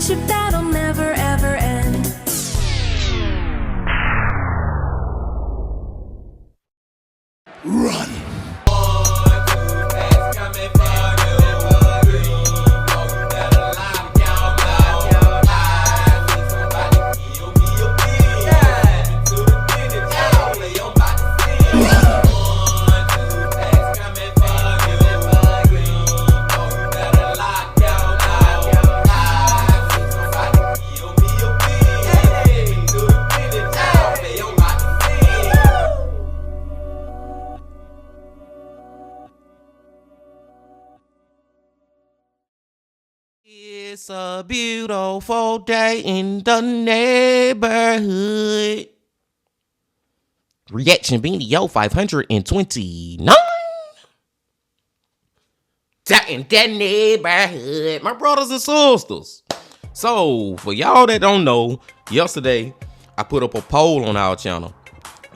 friendship that'll never ever end. Run! It's a beautiful day in the neighborhood. Reaction video 529. Out in that neighborhood, my brothers and sisters. So, for y'all that don't know, yesterday I put up a poll on our channel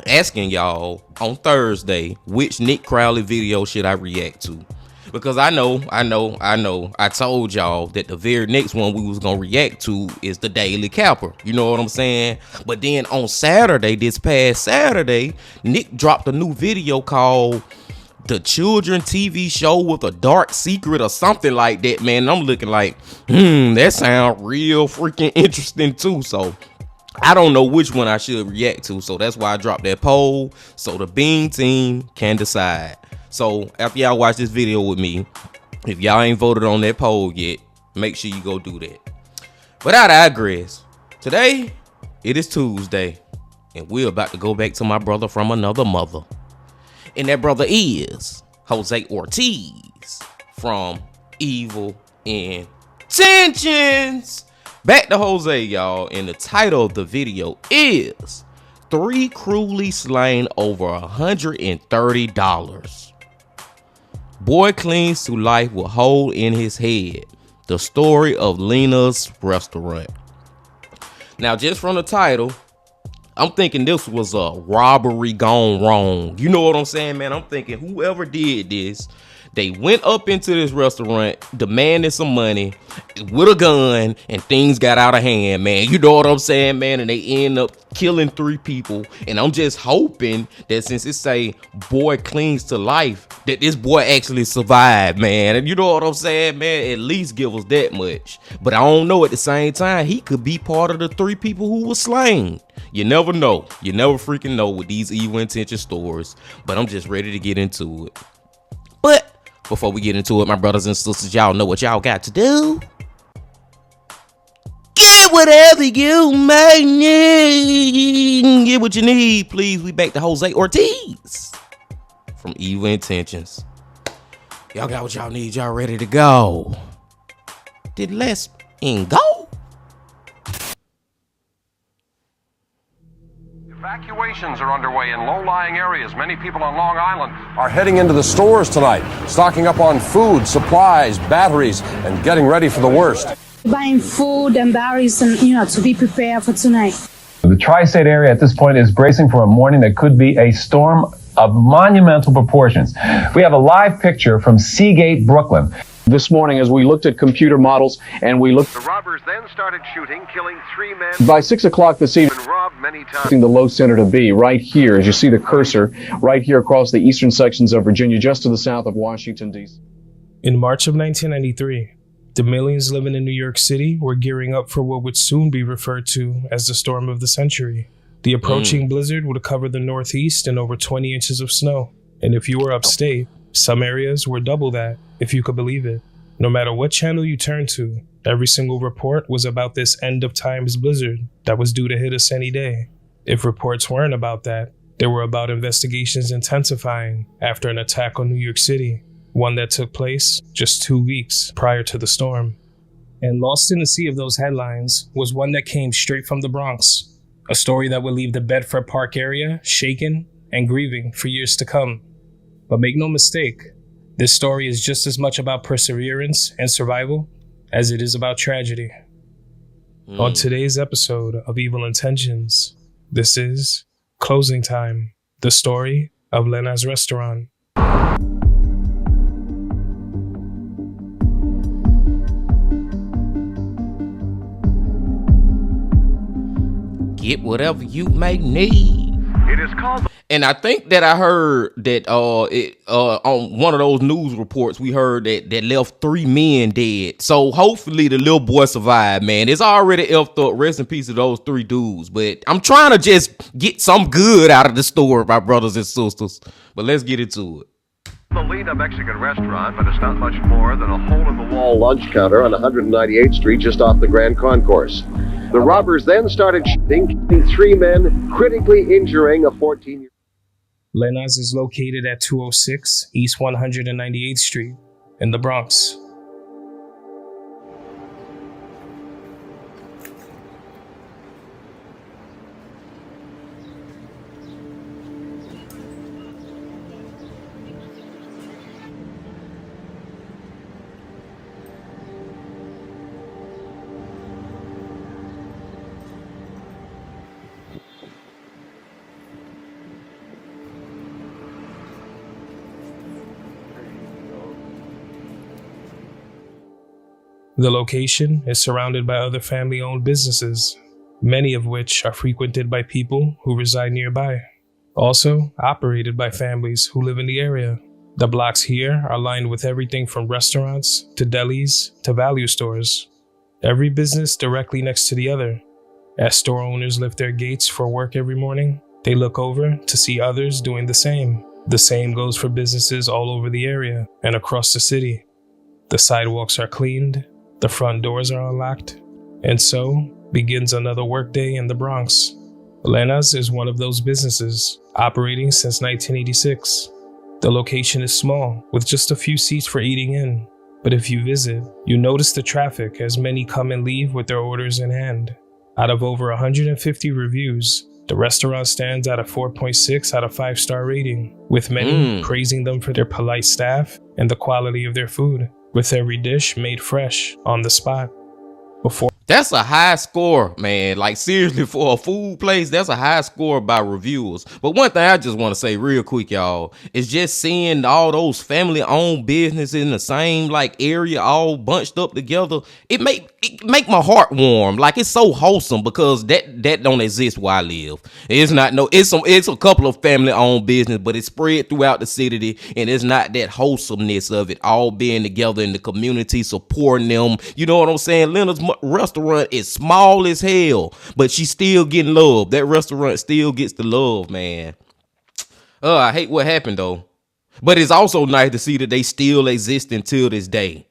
asking y'all on Thursday which Nick Crowley video should I react to. Because I know, I told y'all that the very next one we was gonna react to is the Daily Capper. You know what I'm saying? But then on Saturday, this past Saturday, Nick dropped a new video called The Children TV Show with a Dark Secret or something like that, man. And I'm looking like, that sound real freaking interesting too. So I don't know which one I should react to. So that's why I dropped that poll so the Bean team can decide. So after y'all watch this video with me, if y'all ain't voted on that poll yet, make sure you go do that. But I digress. Today, it is Tuesday, and we're about to go back to my brother from another mother. And that brother is Jose Ortiz from Evil Intentions. Back to Jose, y'all, and the title of the video is 3 Cruelly Slain Over $130. Boy clings to life with hole in his head. The story of Lena's restaurant. Now, just from the title, I'm thinking this was a robbery gone wrong. You know what I'm saying, man? I'm thinking whoever did this, they went up into this restaurant, demanded some money with a gun, and things got out of hand, man. You know what I'm saying, man? And they end up killing 3 people. And I'm just hoping that since it say boy clings to life, that this boy actually survived, man. And you know what I'm saying, man? At least give us that much. But I don't know, at the same time, he could be part of the 3 people who were slain. You never know. You never freaking know with these Evil Intention stories. But I'm just ready to get into it. But before we get into it, my brothers and sisters, y'all know what y'all got to do. Get whatever you may need. Get what you need, please. We back to Jose Ortiz from Evil Intentions. Y'all got what y'all need. Y'all ready to go? Did let's go? Evacuations are underway in low-lying areas. Many people on Long Island are heading into the stores tonight, stocking up on food, supplies, batteries, and getting ready for the worst. Buying food and batteries and, to be prepared for tonight. The tri-state area at this point is bracing for a morning that could be a storm of monumental proportions. We have a live picture from Seagate, Brooklyn. This morning, as we looked at computer models and we looked... The robbers then started shooting, killing 3 men. By 6 o'clock this evening, Robbed many times. the low center to be right here, as you see the cursor, right here across the eastern sections of Virginia, just to the south of Washington, D.C. In March of 1993, the millions living in New York City were gearing up for what would soon be referred to as the storm of the century. The approaching blizzard would cover the Northeast in over 20 inches of snow. And if you were upstate, some areas were double that, if you could believe it. No matter what channel you turned to, every single report was about this end of times blizzard that was due to hit us any day. If reports weren't about that, they were about investigations intensifying after an attack on New York City, one that took place just 2 weeks prior to the storm. And lost in the sea of those headlines was one that came straight from the Bronx, a story that would leave the Bedford Park area shaken and grieving for years to come. But make no mistake, this story is just as much about perseverance and survival as it is about tragedy. On today's episode of Evil Intentions, this is Closing Time, the story of Lena's restaurant. get whatever you may need. It is called. And I think that I heard that on one of those news reports we heard that left 3 men dead. So hopefully the little boy survived, man. It's already effed up. Rest in peace to those 3 dudes. But I'm trying to just get some good out of the story, my brothers and sisters. But let's get into it. The Lena Mexican restaurant, but it's not much more than a hole-in-the-wall lunch counter on 198th Street, just off the Grand Concourse. The robbers then started shooting, killing 3 men, critically injuring a 14-year-old. Lena's is located at 206 East 198th Street in the Bronx. The location is surrounded by other family-owned businesses, many of which are frequented by people who reside nearby, also operated by families who live in the area. The blocks here are lined with everything from restaurants to delis to value stores, every business directly next to the other. As store owners lift their gates for work every morning, they look over to see others doing the same. The same goes for businesses all over the area and across the city. The sidewalks are cleaned, the front doors are unlocked, and so begins another workday in the Bronx. Lena's is one of those businesses, operating since 1986. The location is small, with just a few seats for eating in, but if you visit, you notice the traffic as many come and leave with their orders in hand. Out of over 150 reviews, the restaurant stands at a 4.6 out of 5-star rating, with many praising them for their polite staff and the quality of their food, with every dish made fresh on the spot. That's a high score, man. Like, seriously, for a food place, that's a high score by reviewers. But one thing I just want to say real quick, y'all, is just seeing all those family-owned businesses in the same, like, area all bunched up together, it make my heart warm. Like, it's so wholesome because that don't exist where I live. It's a couple of family-owned business, but it's spread throughout the city, and it's not that wholesomeness of it all being together in the community, supporting them. You know what I'm saying? Lena's restaurant is small as hell, but she's still getting love. That restaurant still gets the love, man. I hate what happened though, but it's also nice to see that they still exist until this day.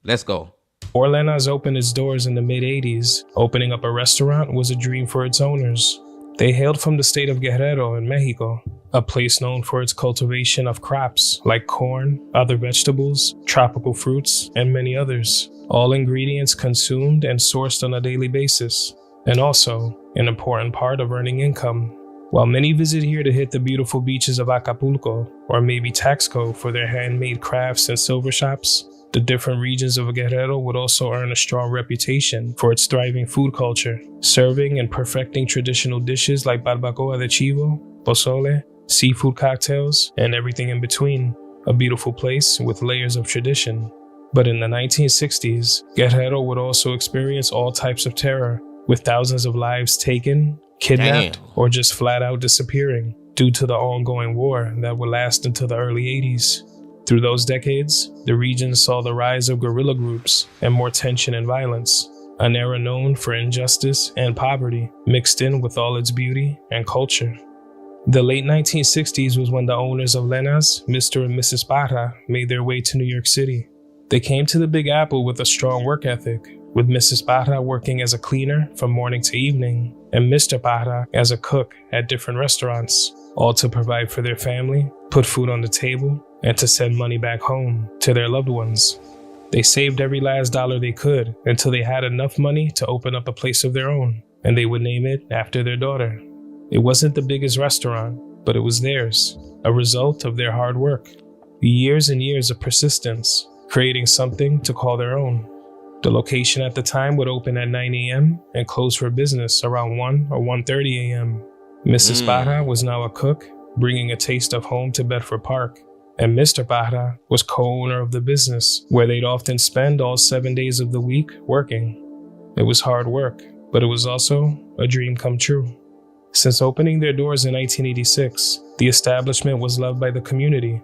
Let's go. Before Lena's opened its doors in the mid-80s, opening up a restaurant was a dream for its owners. They hailed from the state of Guerrero in Mexico, a place known for its cultivation of crops like corn, other vegetables, tropical fruits, and many others. All ingredients consumed and sourced on a daily basis, and also an important part of earning income. While many visit here to hit the beautiful beaches of Acapulco, or maybe Taxco for their handmade crafts and silver shops, the different regions of Guerrero would also earn a strong reputation for its thriving food culture, serving and perfecting traditional dishes like barbacoa de chivo, pozole, seafood cocktails, and everything in between. A beautiful place with layers of tradition. But in the 1960s, Guerrero would also experience all types of terror, with thousands of lives taken, kidnapped, or just flat out disappearing due to the ongoing war that would last until the early 80s. Through those decades, the region saw the rise of guerrilla groups and more tension and violence, an era known for injustice and poverty, mixed in with all its beauty and culture. The late 1960s was when the owners of Lena's, Mr. and Mrs. Parra, made their way to New York City. They came to the Big Apple with a strong work ethic, with Mrs. Parra working as a cleaner from morning to evening, and Mr. Parra as a cook at different restaurants, all to provide for their family, put food on the table, and to send money back home to their loved ones. They saved every last dollar they could until they had enough money to open up a place of their own, and they would name it after their daughter. It wasn't the biggest restaurant, but it was theirs, a result of their hard work. Years and years of persistence, creating something to call their own. The location at the time would open at 9 a.m. and close for business around 1 or 1:30 a.m. Mrs. Parra was now a cook, bringing a taste of home to Bedford Park, and Mr. Parra was co-owner of the business, where they'd often spend all 7 days of the week working. It was hard work, but it was also a dream come true. Since opening their doors in 1986, the establishment was loved by the community.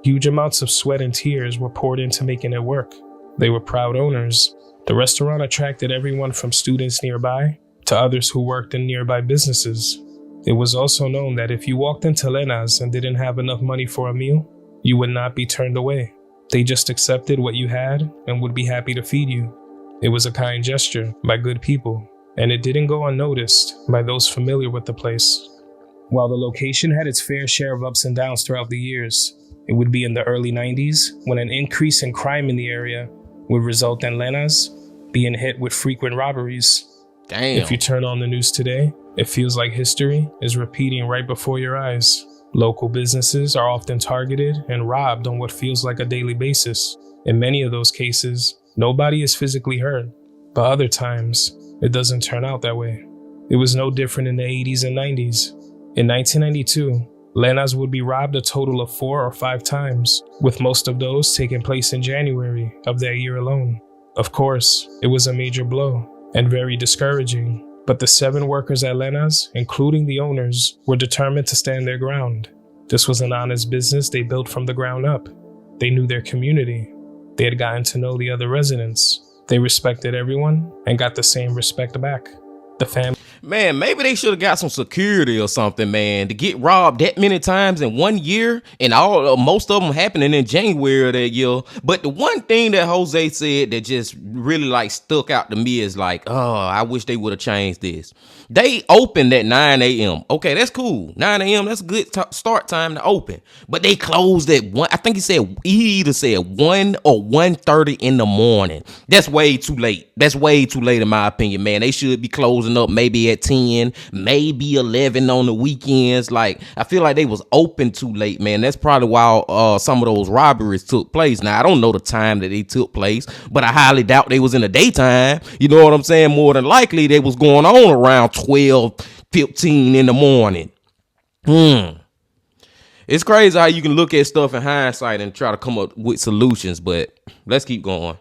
Huge amounts of sweat and tears were poured into making it work. They were proud owners. The restaurant attracted everyone from students nearby to others who worked in nearby businesses. It was also known that if you walked into Lena's and didn't have enough money for a meal, you would not be turned away. They just accepted what you had and would be happy to feed you. It was a kind gesture by good people, and it didn't go unnoticed by those familiar with the place. While the location had its fair share of ups and downs throughout the years, it would be in the early 90s when an increase in crime in the area would result in Lena's being hit with frequent robberies. Damn. If you turn on the news today, it feels like history is repeating right before your eyes. Local businesses are often targeted and robbed on what feels like a daily basis. In many of those cases, nobody is physically hurt, but other times, it doesn't turn out that way. It was no different in the 80s and 90s. In 1992, Lena's would be robbed a total of 4 or 5 times, with most of those taking place in January of that year alone. Of course, it was a major blow and very discouraging, but the 7 workers at Lena's, including the owners, were determined to stand their ground. This was an honest business they built from the ground up. They knew their community. They had gotten to know the other residents. They respected everyone and got the same respect back. The family. Man, maybe they should have got some security or something, man, to get robbed that many times in 1 year, and most of them happening in January of that year. But the one thing that Jose said that just really like stuck out to me is like, oh, I wish they would have changed this. They opened at 9 a.m. Okay, that's cool. 9 a.m. That's a good start time to open. But they closed at 1. I think he either said 1 or 1:30 in the morning. That's way too late. That's way too late in my opinion, man. They should be closing up maybe at 10, maybe 11 on the weekends. Like, I feel like they was open too late, man. That's probably why some of those robberies took place. Now, I don't know the time that they took place, but I highly doubt they was in the daytime. You know what I'm saying? More than likely, they was going on around 12, 15 in the morning. It's crazy how you can look at stuff in hindsight and try to come up with solutions, but let's keep going.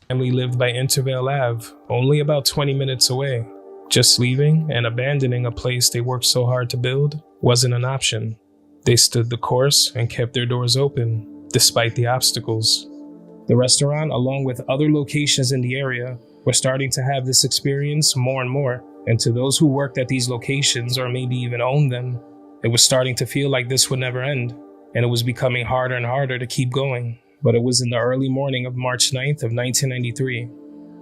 Family lived by Intervale Ave, only about 20 minutes away. Just leaving and abandoning a place they worked so hard to build wasn't an option. They stood the course and kept their doors open, despite the obstacles. The restaurant, along with other locations in the area, were starting to have this experience more and more. And to those who worked at these locations or maybe even owned them, it was starting to feel like this would never end, and it was becoming harder and harder to keep going. But it was in the early morning of March 9th of 1993,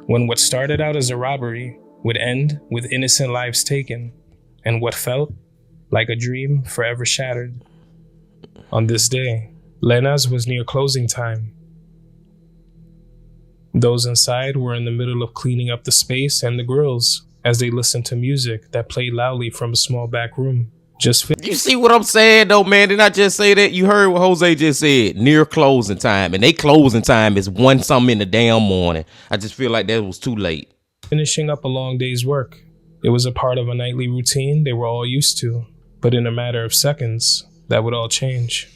when what started out as a robbery would end with innocent lives taken, and what felt like a dream forever shattered. On this day, Lena's was near closing time. Those inside were in the middle of cleaning up the space and the grills as they listened to music that played loudly from a small back room. You see what I'm saying, though, man? Didn't I just say that? You heard what Jose just said. Near closing time. And they closing time is 1 something in the damn morning. I just feel like that was too late. Finishing up a long day's work. It was a part of a nightly routine they were all used to. But in a matter of seconds, that would all change.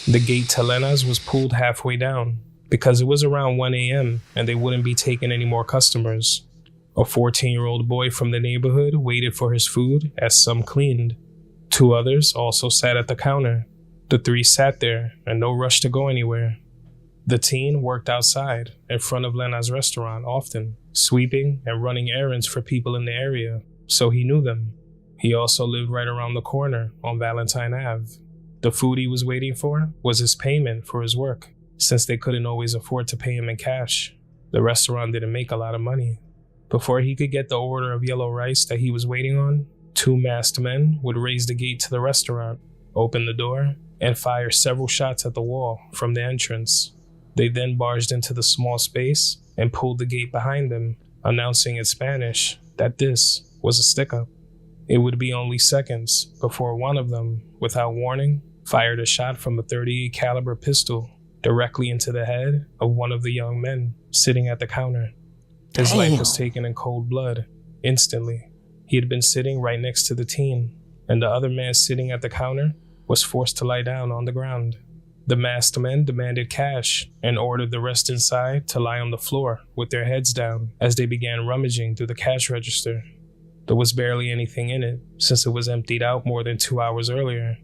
The gate to Lena's was pulled halfway down because it was around 1 a.m. and they wouldn't be taking any more customers. A 14-year-old boy from the neighborhood waited for his food as some cleaned. 2 others also sat at the counter. The 3 sat there and no rush to go anywhere. The teen worked outside in front of Lena's restaurant often, sweeping and running errands for people in the area, so he knew them. He also lived right around the corner on Valentine Ave. The food he was waiting for was his payment for his work, since they couldn't always afford to pay him in cash. The restaurant didn't make a lot of money. Before he could get the order of yellow rice that he was waiting on, 2 masked men would raise the gate to the restaurant, open the door, and fire several shots at the wall from the entrance. They then barged into the small space and pulled the gate behind them, announcing in Spanish that this was a stick-up. It would be only seconds before one of them, without warning, fired a shot from a .38 caliber pistol directly into the head of one of the young men sitting at the counter. His life was taken in cold blood, instantly. He had been sitting right next to the teen, and the other man sitting at the counter was forced to lie down on the ground. The masked men demanded cash and ordered the rest inside to lie on the floor with their heads down as they began rummaging through the cash register. there was barely anything in it since it was emptied out more than 2 hours earlier.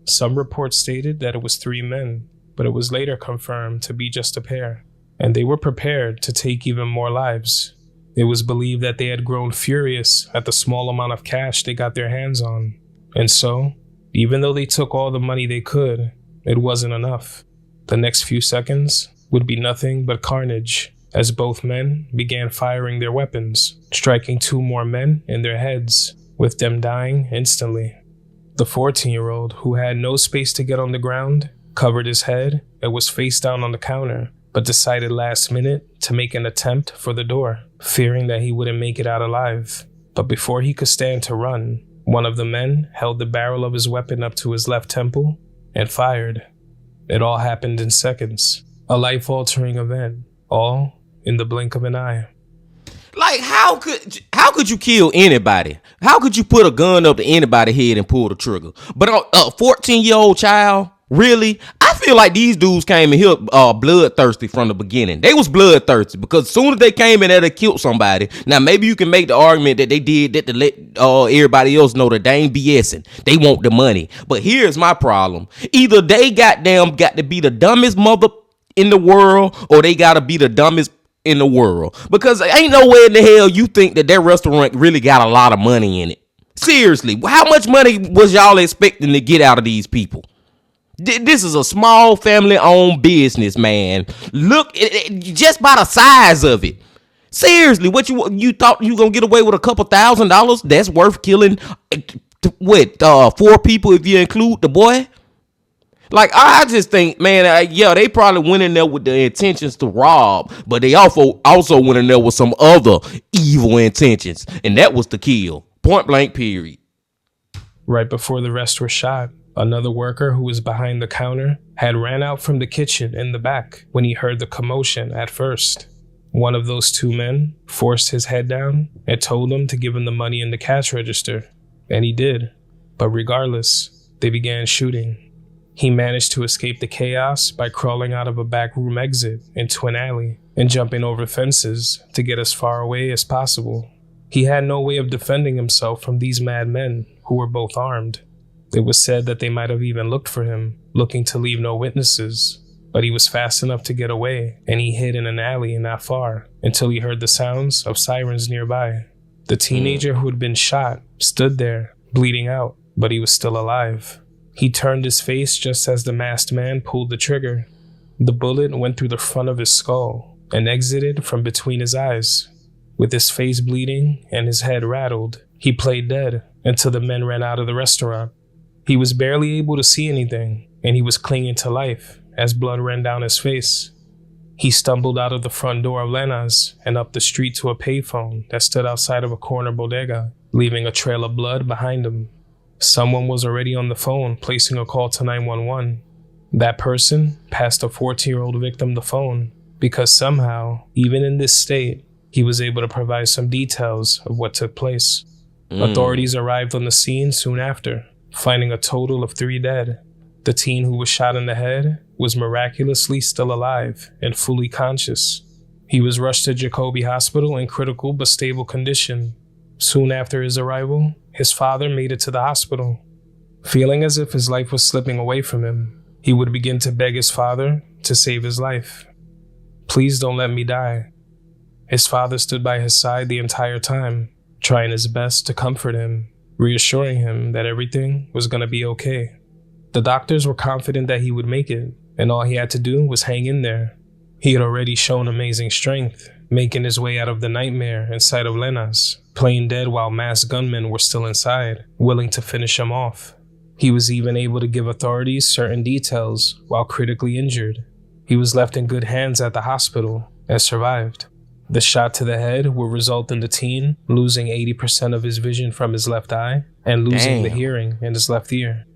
Some reports stated that it was 3 men, but it was later confirmed to be just a pair, and they were prepared to take even more lives. It was believed that they had grown furious at the small amount of cash they got their hands on, and so, even though they took all the money they could, it wasn't enough. The next few seconds would be nothing but carnage as both men began firing their weapons, striking 2 more men in their heads, with them dying instantly. The 14-year-old, who had no space to get on the ground, covered his head and was face down on the counter, but decided last minute to make an attempt for the door, fearing that he wouldn't make it out alive. But before he could stand to run, one of the men held the barrel of his weapon up to his left temple and fired. It all happened in seconds, a life-altering event, all in the blink of an eye. Like, how could you kill anybody? How could you put a gun up to anybody's head and pull the trigger? But a 14-year-old child, really? I feel like these dudes came in here bloodthirsty from the beginning. They was bloodthirsty because as soon as they came in there, they killed somebody. Now, maybe you can make the argument that they did that to let everybody else know that they ain't BSing. They want the money. But here's my problem. Either they got to be the dumbest mother in the world, or they got to be the dumbest in the world, because ain't nowhere in the hell you think that restaurant really got a lot of money in it. Seriously, how much money was y'all expecting to get out of these people? This is a small family-owned business, man. Look, just by the size of it. Seriously, what you thought you gonna get away with a couple $1,000? That's worth killing 4 people if you include the boy. Like, I just think, man, yeah, they probably went in there with the intentions to rob, but they also went in there with some other evil intentions, and that was to kill. Point blank, period. Right before the rest were shot, another worker who was behind the counter had ran out from the kitchen in the back when he heard the commotion at first. One of those 2 men forced his head down and told him to give him the money in the cash register, and he did. But regardless, they began shooting. He managed to escape the chaos by crawling out of a back room exit into an alley and jumping over fences to get as far away as possible. He had no way of defending himself from these mad men who were both armed. It was said that they might have even looked for him, looking to leave no witnesses, but he was fast enough to get away, and he hid in an alley not far until he heard the sounds of sirens nearby. The teenager who had been shot stood there, bleeding out, but he was still alive. He turned his face just as the masked man pulled the trigger. The bullet went through the front of his skull and exited from between his eyes. With his face bleeding and his head rattled, he played dead until the men ran out of the restaurant. He was barely able to see anything, and he was clinging to life as blood ran down his face. He stumbled out of the front door of Lena's and up the street to a payphone that stood outside of a corner bodega, leaving a trail of blood behind him. Someone was already on the phone placing a call to 911. That person passed a 14-year-old victim the phone because somehow, even in this state, he was able to provide some details of what took place. Authorities arrived on the scene soon after, finding a total of 3 dead. The teen who was shot in the head was miraculously still alive and fully conscious. He was rushed to Jacoby Hospital in critical but stable condition. Soon after his arrival, his father made it to the hospital. Feeling as if his life was slipping away from him, he would begin to beg his father to save his life. "Please don't let me die." His father stood by his side the entire time, trying his best to comfort him, reassuring him that everything was going to be okay. The doctors were confident that he would make it, and all he had to do was hang in there. He had already shown amazing strength, making his way out of the nightmare inside of Lena's, playing dead while masked gunmen were still inside, willing to finish him off. He was even able to give authorities certain details while critically injured. He was left in good hands at the hospital and survived. The shot to the head would result in the teen losing 80% of his vision from his left eye and losing the hearing in his left ear.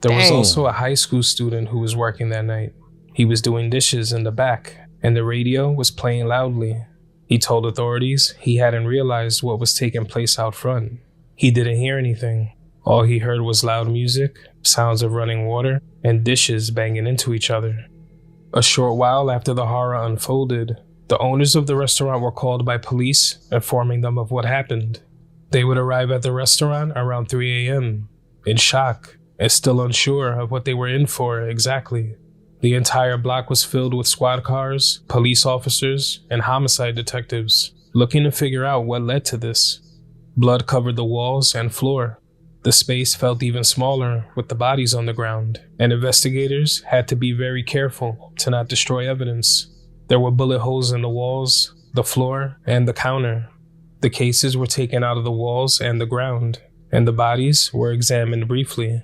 There was also a high school student who was working that night. He was doing dishes in the back, and the radio was playing loudly. He told authorities he hadn't realized what was taking place out front. He didn't hear anything. All he heard was loud music, sounds of running water, and dishes banging into each other. A short while after the horror unfolded, the owners of the restaurant were called by police, informing them of what happened. They would arrive at the restaurant around 3 a.m. in shock and still unsure of what they were in for exactly. The entire block was filled with squad cars, police officers, and homicide detectives, looking to figure out what led to this. Blood covered the walls and floor. The space felt even smaller with the bodies on the ground, and investigators had to be very careful to not destroy evidence. There were bullet holes in the walls, the floor, and the counter. The cases were taken out of the walls and the ground, and the bodies were examined briefly.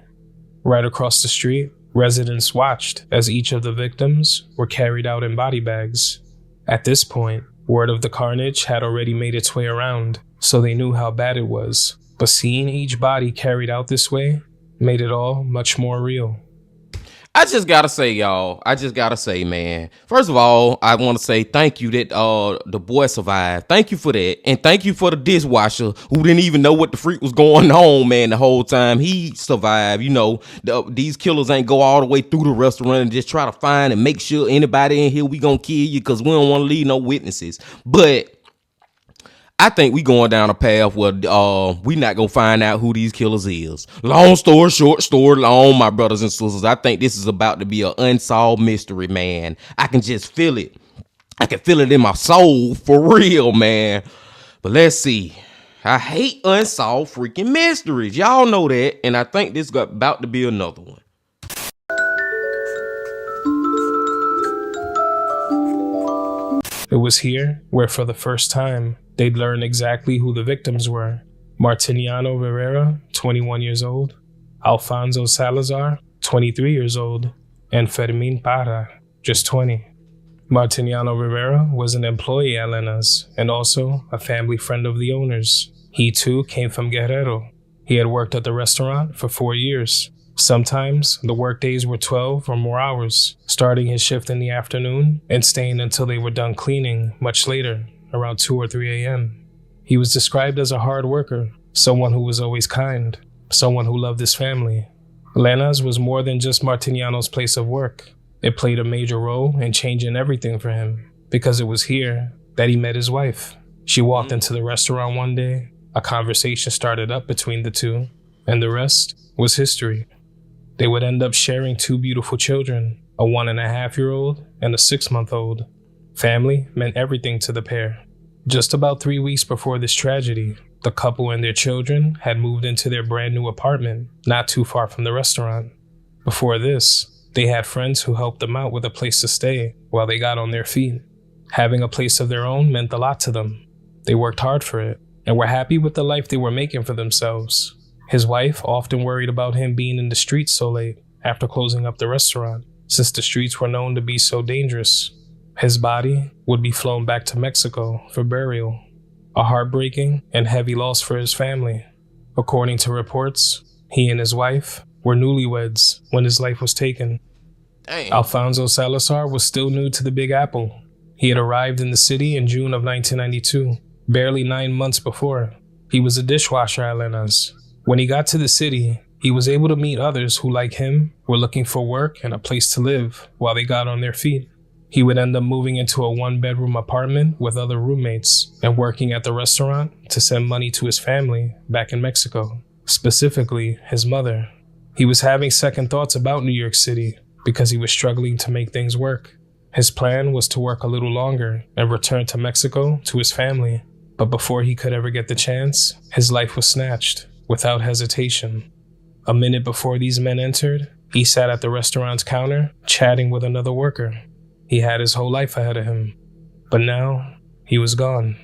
Right across the street, residents watched as each of the victims were carried out in body bags. At this point, word of the carnage had already made its way around, so they knew how bad it was. But seeing each body carried out this way made it all much more real. I just gotta say, y'all. Man. First of all, I want to say thank you that the boy survived. Thank you for that, and thank you for the dishwasher who didn't even know what the freak was going on, man. The whole time he survived. You know, these killers ain't go all the way through the restaurant and just try to find and make sure anybody in here we gonna kill you because we don't want to leave no witnesses. But I think we going down a path where we not gonna find out who these killers is. Long story short, story long, my brothers and sisters. I think this is about to be an unsolved mystery, man. I can just feel it. I can feel it in my soul for real, man. But let's see. I hate unsolved freaking mysteries. Y'all know that, and I think this is about to be another one. It was here where, for the first time, they'd learn exactly who the victims were. Martiniano Rivera, 21 years old, Alfonso Salazar, 23 years old, and Fermin Parra, just 20. Martiniano Rivera was an employee at Lena's and also a family friend of the owners. He too came from Guerrero. He had worked at the restaurant for 4 years. Sometimes the workdays were 12 or more hours, starting his shift in the afternoon and staying until they were done cleaning much later, around 2 or 3 a.m. He was described as a hard worker, someone who was always kind, someone who loved his family. Lena's was more than just Martiniano's place of work. It played a major role in changing everything for him, because it was here that he met his wife. She walked into the restaurant one day, a conversation started up between the two, and the rest was history. They would end up sharing 2 beautiful children, a 1.5-year-old and a 6-month-old. Family meant everything to the pair. Just about 3 weeks before this tragedy, the couple and their children had moved into their brand new apartment, not too far from the restaurant. Before this, they had friends who helped them out with a place to stay while they got on their feet. Having a place of their own meant a lot to them. They worked hard for it and were happy with the life they were making for themselves. His wife often worried about him being in the streets so late after closing up the restaurant, since the streets were known to be so dangerous. His body would be flown back to Mexico for burial, a heartbreaking and heavy loss for his family. According to reports, he and his wife were newlyweds when his life was taken. Dang. Alfonso Salazar was still new to the Big Apple. He had arrived in the city in June of 1992, barely 9 months before. He was a dishwasher at Lena's. When he got to the city, he was able to meet others who, like him, were looking for work and a place to live while they got on their feet. He would end up moving into a 1-bedroom apartment with other roommates and working at the restaurant to send money to his family back in Mexico, specifically his mother. He was having second thoughts about New York City because he was struggling to make things work. His plan was to work a little longer and return to Mexico to his family. But before he could ever get the chance, his life was snatched without hesitation. A minute before these men entered, he sat at the restaurant's counter, chatting with another worker. He had his whole life ahead of him, but now he was gone.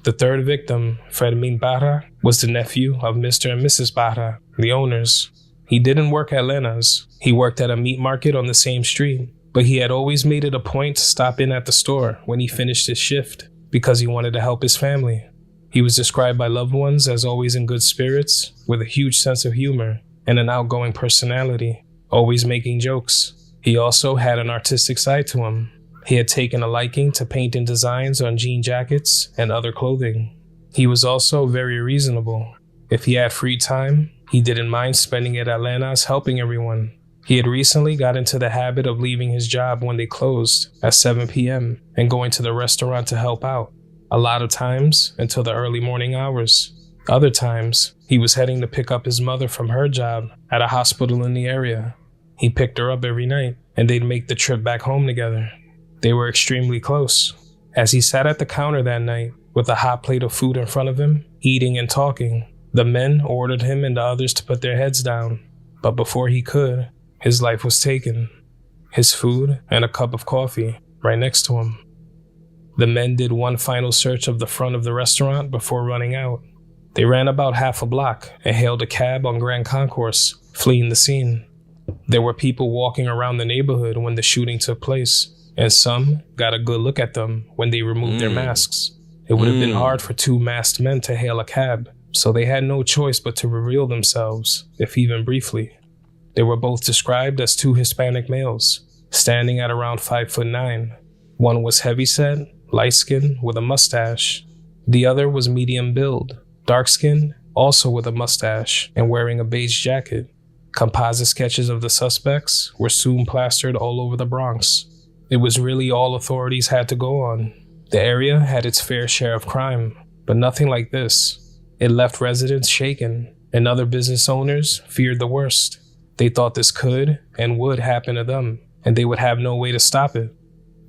The third victim, Fermin Parra, was the nephew of Mr. and Mrs. Parra, the owners. He didn't work at Lena's. He worked at a meat market on the same street, but he had always made it a point to stop in at the store when he finished his shift because he wanted to help his family. He was described by loved ones as always in good spirits, with a huge sense of humor and an outgoing personality, always making jokes. He also had an artistic side to him. He had taken a liking to painting designs on jean jackets and other clothing. He was also very reasonable. If he had free time, he didn't mind spending it at Lena's helping everyone. He had recently got into the habit of leaving his job when they closed at 7 p.m. and going to the restaurant to help out, a lot of times until the early morning hours. Other times, he was heading to pick up his mother from her job at a hospital in the area. He picked her up every night, and they'd make the trip back home together. They were extremely close. As he sat at the counter that night with a hot plate of food in front of him, eating and talking, the men ordered him and the others to put their heads down. But before he could, his life was taken. His food and a cup of coffee right next to him. The men did one final search of the front of the restaurant before running out. They ran about half a block and hailed a cab on Grand Concourse, fleeing the scene. There were people walking around the neighborhood when the shooting took place, and some got a good look at them when they removed their masks. It would have been hard for two masked men to hail a cab, so they had no choice but to reveal themselves, if even briefly. They were both described as two Hispanic males, standing at around 5'9". One was heavyset, light-skinned, with a mustache. The other was medium build, dark-skinned, also with a mustache, and wearing a beige jacket. Composite sketches of the suspects were soon plastered all over the Bronx. It was really all authorities had to go on. The area had its fair share of crime, but nothing like this. It left residents shaken, and other business owners feared the worst. They thought this could and would happen to them, and they would have no way to stop it.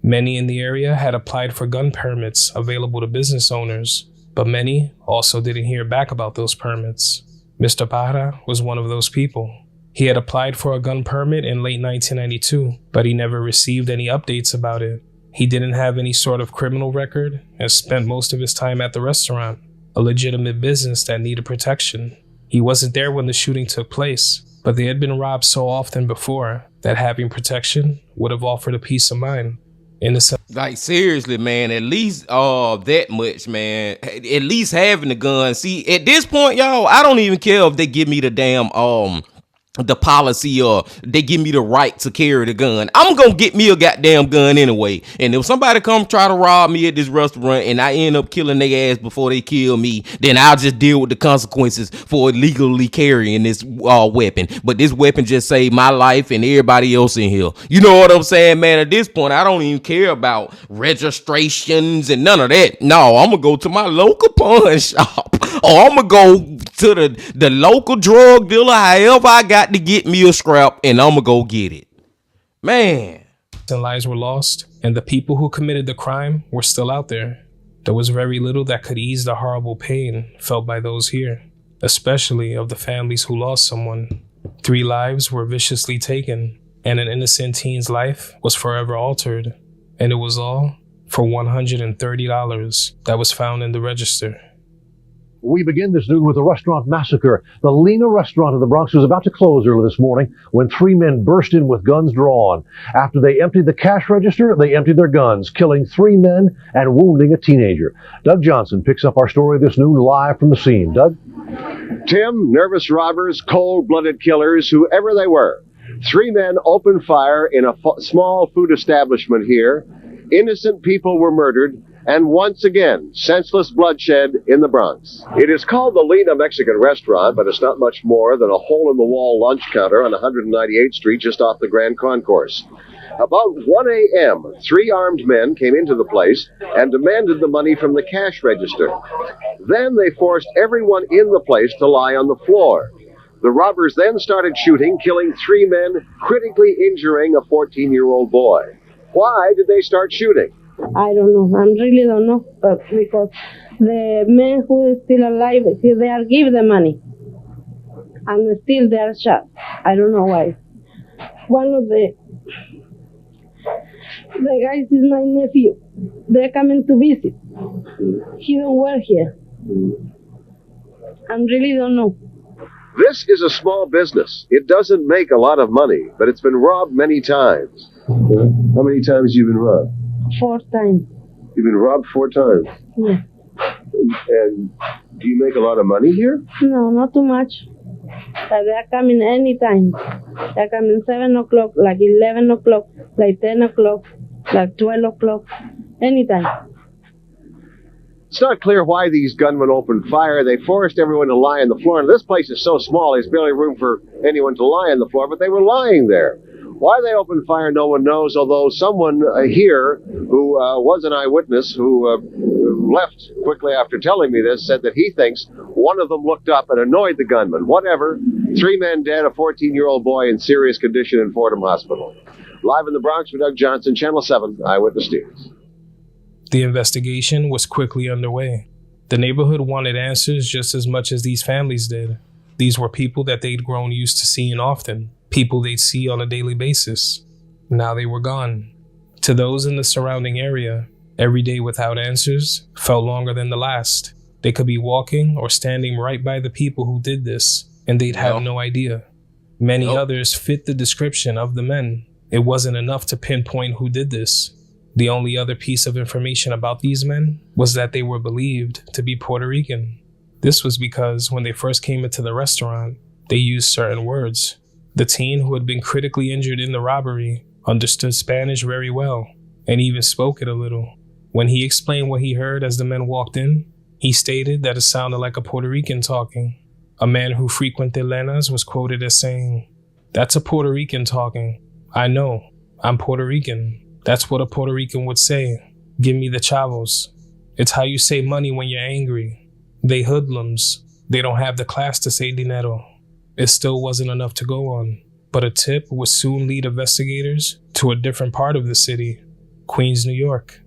Many in the area had applied for gun permits available to business owners, but many also didn't hear back about those permits. Mr. Parra was one of those people. He had applied for a gun permit in late 1992, but he never received any updates about it. He didn't have any sort of criminal record and spent most of his time at the restaurant, a legitimate business that needed protection. He wasn't there when the shooting took place, but they had been robbed so often before that having protection would have offered a peace of mind. Like, seriously, man, at least that much, man. At least having the gun. See, at this point, y'all, I don't even care if they give me the damn the policy or they give me the right to carry the gun. I'm gonna get me a goddamn gun anyway. And if somebody come try to rob me at this restaurant and I end up killing their ass before they kill me, then I'll just deal with the consequences for illegally carrying this weapon. But this weapon just saved my life and everybody else in here. You know what I'm saying, man? At this point, I don't even care about registrations and none of that. No, I'm gonna go to my local pawn shop, or I'm gonna go to the local drug dealer, however I got to get me a scrap, and I'm gonna go get it. Man. And lives were lost, and the people who committed the crime were still out there. There was very little that could ease the horrible pain felt by those here, especially of the families who lost someone. 3 lives were viciously taken, and an innocent teen's life was forever altered. And it was all for $130 that was found in the register. We begin this noon with a restaurant massacre. The Lena restaurant in the Bronx was about to close early this morning when 3 men burst in with guns drawn. After they emptied the cash register, they emptied their guns, killing 3 men and wounding a teenager. Doug Johnson picks up our story this noon live from the scene. Doug? Tim, nervous robbers, cold-blooded killers, whoever they were. 3 men opened fire in a small food establishment here. Innocent people were murdered. And once again, senseless bloodshed in the Bronx. It is called the Lena Mexican restaurant, but it's not much more than a hole-in-the-wall lunch counter on 198th Street just off the Grand Concourse. About 1 a.m., 3 armed men came into the place and demanded the money from the cash register. Then they forced everyone in the place to lie on the floor. The robbers then started shooting, killing 3 men, critically injuring a 14-year-old boy. Why did they start shooting? I don't know. I really don't know. But because the men who is still alive, they are give the money. And still they are shot. I don't know why. One of the guys is my nephew. They're coming to visit. He don't work here. I really don't know. This is a small business. It doesn't make a lot of money, but it's been robbed many times. How many times have you been robbed? 4 times. You've been robbed 4 times? Yeah. And do you make a lot of money here? No, not too much. But they're coming anytime. They're coming 7 o'clock, like 11 o'clock, like 10 o'clock, like 12 o'clock, anytime. It's not clear why these gunmen opened fire. They forced everyone to lie on the floor. And this place is so small, there's barely room for anyone to lie on the floor, but they were lying there. Why they opened fire, no one knows, although someone here who was an eyewitness who who left quickly after telling me this, said that he thinks one of them looked up and annoyed the gunman. Whatever. 3 men dead, a 14-year-old boy in serious condition in Fordham Hospital. Live in the Bronx for Doug Johnson, Channel 7, Eyewitness News. The investigation was quickly underway. The neighborhood wanted answers just as much as these families did. These were people that they'd grown used to seeing often, people they'd see on a daily basis. Now they were gone. To those in the surrounding area, every day without answers felt longer than the last. They could be walking or standing right by the people who did this, and they'd have no idea. Many others fit the description of the men. It wasn't enough to pinpoint who did this. The only other piece of information about these men was that they were believed to be Puerto Rican. This was because when they first came into the restaurant, they used certain words. The teen who had been critically injured in the robbery understood Spanish very well and even spoke it a little. When he explained what he heard as the men walked in, he stated that it sounded like a Puerto Rican talking. A man who frequented Lena's was quoted as saying, "That's a Puerto Rican talking. I know. I'm Puerto Rican. That's what a Puerto Rican would say. Give me the chavos. It's how you say money when you're angry. They hoodlums. They don't have the class to say dinero." It still wasn't enough to go on, but a tip would soon lead investigators to a different part of the city, Queens, New York.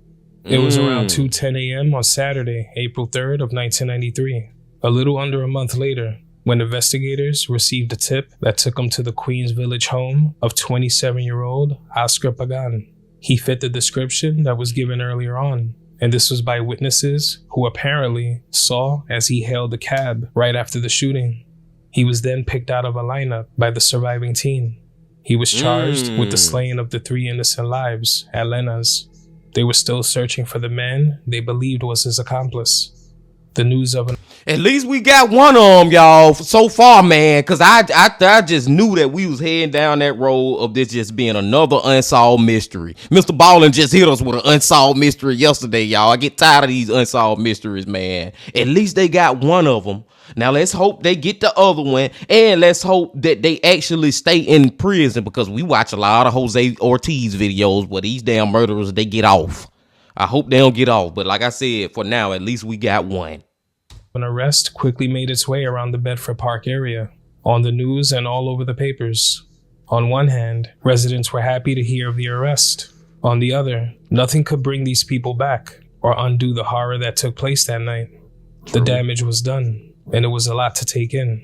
It was around 2:10 a.m. on Saturday, April 3rd of 1993, a little under a month later, when investigators received a tip that took them to the Queens Village home of 27-year-old Oscar Pagan. He fit the description that was given earlier on, and this was by witnesses who apparently saw as he hailed the cab right after the shooting. He was then picked out of a lineup by the surviving teen. He was charged with the slaying of the 3 innocent lives at Lena's. They were still searching for the man they believed was his accomplice. The news of At least we got one of them, y'all, so far, man, because I just knew that we was heading down that road of this just being another unsolved mystery. Mr. Ballin just hit us with an unsolved mystery yesterday, y'all. I get tired of these unsolved mysteries, man. At least they got one of them. Now let's hope they get the other one, and let's hope that they actually stay in prison, because we watch a lot of Jose Ortiz videos where these damn murderers, they get off. I hope they don't get off, but like I said, for now, at least we got one. An arrest quickly made its way around the Bedford Park area, on the news and all over the papers. On one hand, residents were happy to hear of the arrest. On the other, nothing could bring these people back or undo the horror that took place that night. The damage was done, and it was a lot to take in.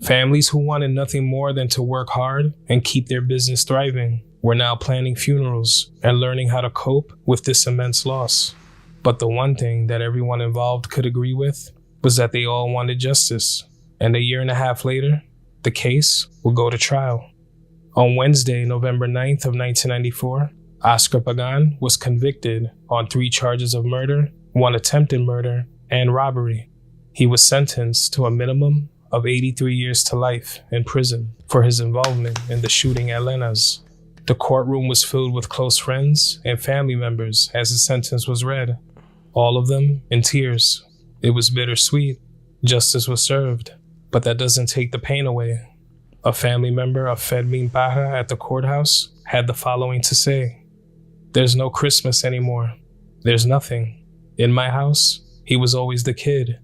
Families who wanted nothing more than to work hard and keep their business thriving were now planning funerals and learning how to cope with this immense loss. But the one thing that everyone involved could agree with was that they all wanted justice, and a year and a half later, the case would go to trial. On Wednesday, November 9th of 1994, Oscar Pagan was convicted on 3 charges of murder, 1 attempted murder, and robbery. He was sentenced to a minimum of 83 years to life in prison for his involvement in the shooting at Lena's. The courtroom was filled with close friends and family members as his sentence was read, all of them in tears. It was bittersweet. Justice was served, but that doesn't take the pain away. A family member of Fermin Paja at the courthouse had the following to say: "There's no Christmas anymore. There's nothing. In my house, he was always the kid,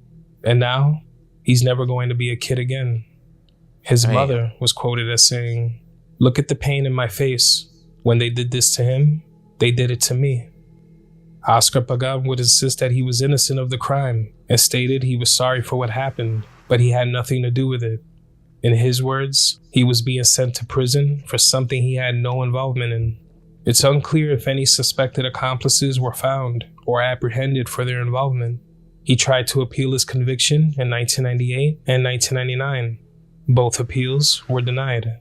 and now he's never going to be a kid again." His mother was quoted as saying, "Look at the pain in my face. When they did this to him, they did it to me." Oscar Pagan would insist that he was innocent of the crime and stated he was sorry for what happened, but he had nothing to do with it. In his words, he was being sent to prison for something he had no involvement in. It's unclear if any suspected accomplices were found or apprehended for their involvement. He tried to appeal his conviction in 1998 and 1999. Both appeals were denied.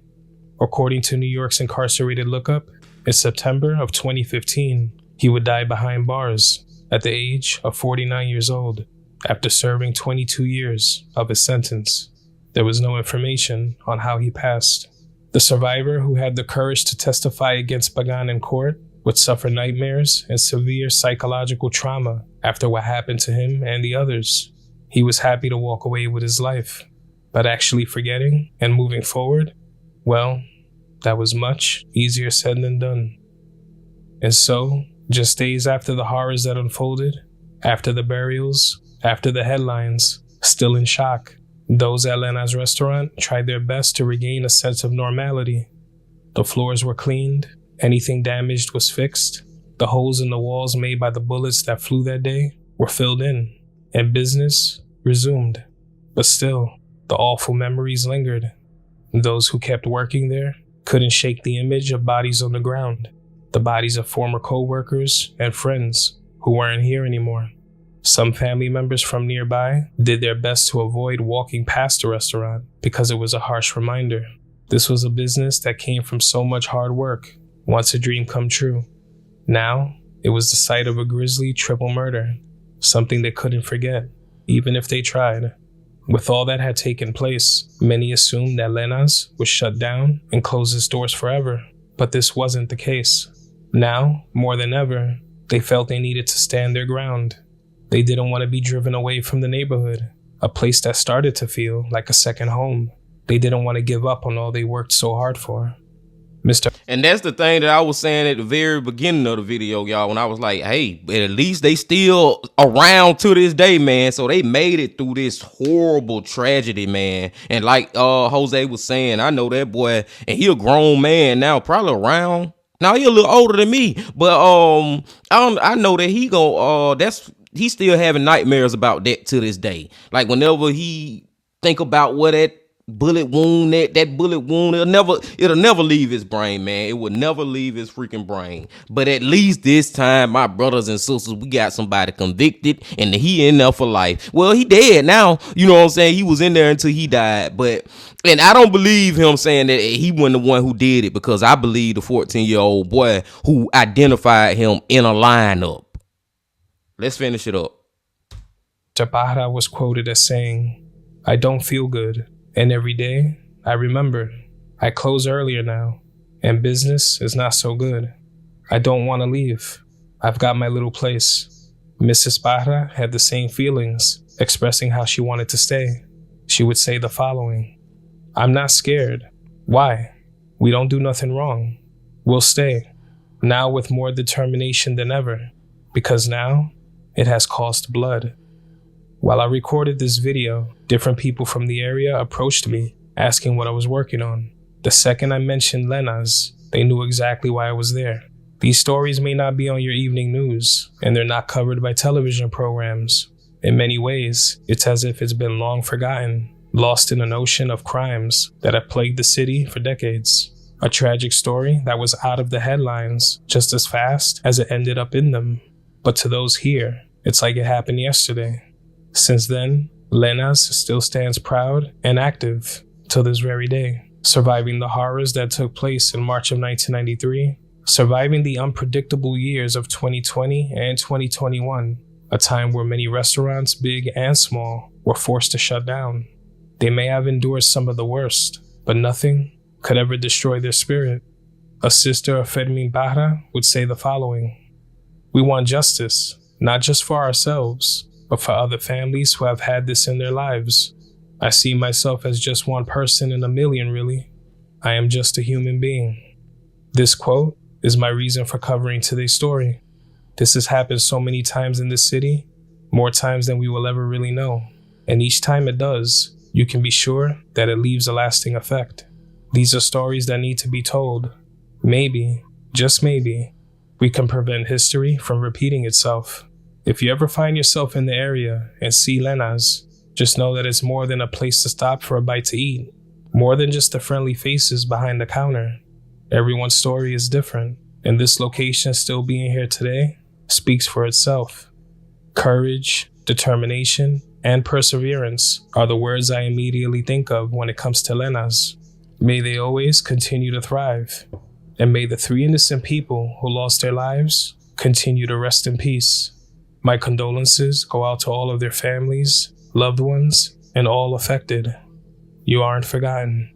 According to New York's incarcerated lookup, in September of 2015, he would die behind bars at the age of 49 years old after serving 22 years of his sentence. There was no information on how he passed. The survivor who had the courage to testify against Pagan in court would suffer nightmares and severe psychological trauma after what happened to him and the others. He was happy to walk away with his life, but actually forgetting and moving forward, well, that was much easier said than done. And so, just days after the horrors that unfolded, After the burials, after the headlines, still in shock, those at Lena's restaurant tried their best to regain a sense of normality. The floors were cleaned, anything damaged was fixed, the holes in the walls made by the bullets that flew that day were filled in, and business resumed. But still, the awful memories lingered. Those who kept working there couldn't shake the image of bodies on the ground, the bodies of former co-workers and friends who weren't here anymore. Some family members from nearby did their best to avoid walking past the restaurant because it was a harsh reminder. This was a business that came from so much hard work, once a dream come true. Now, it was the site of a grisly triple murder, something they couldn't forget, even if they tried. With all that had taken place, many assumed that Lena's was shut down and close its doors forever, but this wasn't the case. Now, more than ever, they felt they needed to stand their ground. They didn't want to be driven away from the neighborhood, a place that started to feel like a second home. They didn't want to give up on all they worked so hard for. And that's the thing that I was saying at the very beginning of the video, y'all, when I was like, hey, but at least they still around to this day, man. So they made it through this horrible tragedy, man. And like Jose was saying, I know that boy, and he a grown man now, probably around. Now he a little older than me, but I know that he's still having nightmares about that to this day. Like whenever he think about what that bullet wound, it'll never leave his brain, man. It will never leave his freaking brain. But at least this time, my brothers and sisters, we got somebody convicted and he in there for life. Well, he dead now, you know what I'm saying? He was in there until he died, and I don't believe him saying that he wasn't the one who did it, because I believe the 14-year-old boy who identified him in a lineup. Let's finish it up. Parra was quoted as saying, "I don't feel good. And every day, I remember, I close earlier now, and business is not so good. I don't want to leave. I've got my little place." Mrs. Parra had the same feelings, expressing how she wanted to stay. She would say the following: "I'm not scared. Why? We don't do nothing wrong. We'll stay, now with more determination than ever, because now it has cost blood." While I recorded this video, different people from the area approached me, asking what I was working on. The second I mentioned Lena's, they knew exactly why I was there. These stories may not be on your evening news, and they're not covered by television programs. In many ways, it's as if it's been long forgotten, lost in an ocean of crimes that have plagued the city for decades. A tragic story that was out of the headlines just as fast as it ended up in them. But to those here, it's like it happened yesterday. Since then, Lena's still stands proud and active till this very day, surviving the horrors that took place in March of 1993, surviving the unpredictable years of 2020 and 2021, a time where many restaurants, big and small, were forced to shut down. They may have endured some of the worst, but nothing could ever destroy their spirit. A sister of Fermin Parra would say the following: "We want justice, not just for ourselves, but for other families who have had this in their lives. I see myself as just one person in a million, really. I am just a human being." This quote is my reason for covering today's story. This has happened so many times in this city, more times than we will ever really know. And each time it does, you can be sure that it leaves a lasting effect. These are stories that need to be told. Maybe, just maybe, we can prevent history from repeating itself. If you ever find yourself in the area and see Lena's, just know that it's more than a place to stop for a bite to eat, more than just the friendly faces behind the counter. Everyone's story is different, and this location still being here today speaks for itself. Courage, determination, and perseverance are the words I immediately think of when it comes to Lena's. May they always continue to thrive, and may the 3 innocent people who lost their lives continue to rest in peace. My condolences go out to all of their families, loved ones, and all affected. You aren't forgotten.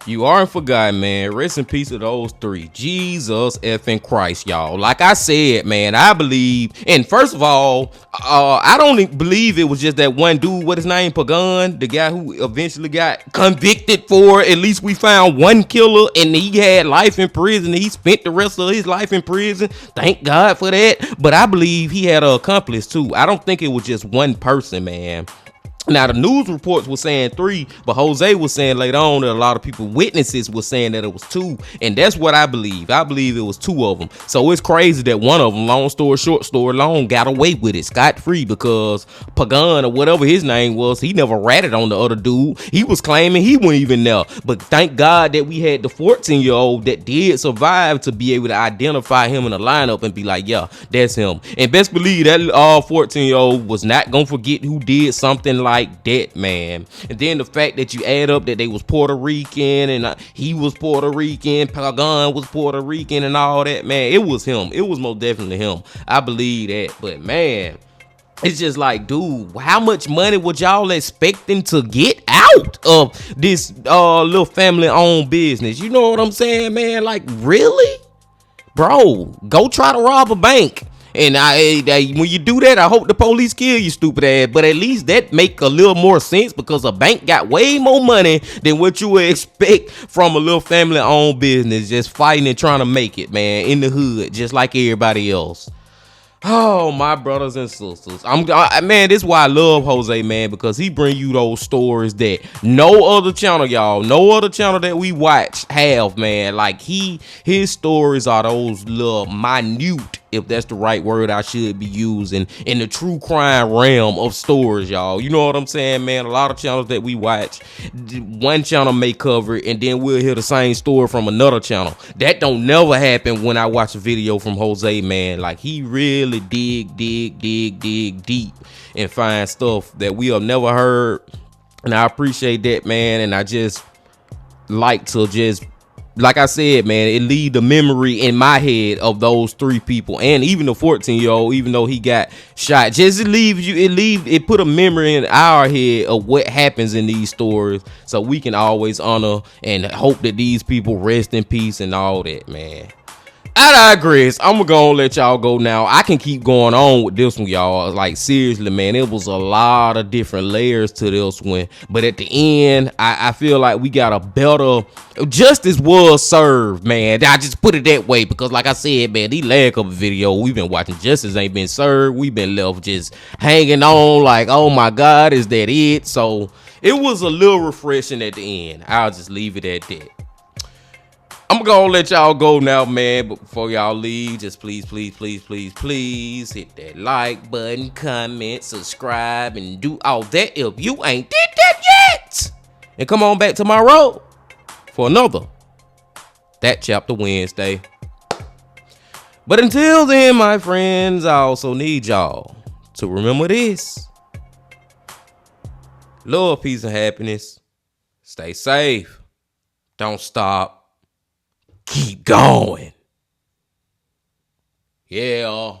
You aren't forgotten, man. Rest in peace to those three. Jesus effing Christ, y'all. Like I said, man, I believe, and first of all, I don't believe it was just that one dude, what his name, Pagan, the guy who eventually got convicted for, at least we found one killer, and he had life in prison. He spent the rest of his life in prison. Thank God for that. But I believe he had an accomplice too. I don't think it was just one person, man. Now, the news reports were saying 3, but Jose was saying later on that a lot of people, witnesses, were saying that it was 2, and that's what I believe. I believe it was 2 of them. So it's crazy that one of them, long story short, story long, got away with it scot-free because Pagan or whatever his name was, he never ratted on the other dude. He was claiming he wasn't even there. But thank God that we had the 14-year-old that did survive to be able to identify him in the lineup and be like, yeah, that's him. And best believe that 14-year-old was not gonna forget who did something like that, man. And then the fact that you add up that they was Puerto Rican and he was Puerto Rican, Pagan was Puerto Rican and all that, man, it was him. It was most definitely him. I believe that. But man, it's just like, dude, how much money would y'all expecting to get out of this little family-owned business? You know what I'm saying, man? Like, really? Bro, go try to rob a bank. And when you do that, I hope the police kill you, stupid ass. But at least that make a little more sense because a bank got way more money than what you would expect from a little family-owned business just fighting and trying to make it, man, in the hood, just like everybody else. Oh, my brothers and sisters, man, this is why I love Jose, man, because he bring you those stories that no other channel, y'all, no other channel that we watch have, man. Like his stories are those little minute, if that's the right word I should be using, in the true crime realm of stories, y'all. You know what I'm saying, man? A lot of channels that we watch, one channel may cover it, and then we'll hear the same story from another channel. That don't never happen when I watch a video from Jose, man. Like, he really dig deep and find stuff that we have never heard, and I appreciate that, man. And I just like to just, like I said, man, it leave the memory in my head of those 3 people, and even the 14-year-old, even though he got shot, just it put a memory in our head of what happens in these stories, so we can always honor and hope that these people rest in peace and all that, man. I digress. I'm gonna let y'all go now. I can keep going on with this one, y'all. Like, seriously, man, it was a lot of different layers to this one. But at the end, I feel like we got a better justice was served, man. I just put it that way because, like I said, man, these last couple videos we've been watching, justice ain't been served. We've been left just hanging on like, oh my God, is that it? So it was a little refreshing at the end. I'll just leave it at that. I'm gonna let y'all go now, man, but before y'all leave, just please hit that like button, comment, subscribe, and do all that if you ain't did that yet. And come on back tomorrow for another That Chapter Wednesday. But until then, my friends, I also need y'all to remember this. Love, peace, and happiness. Stay safe. Don't stop. Keep going. Yeah.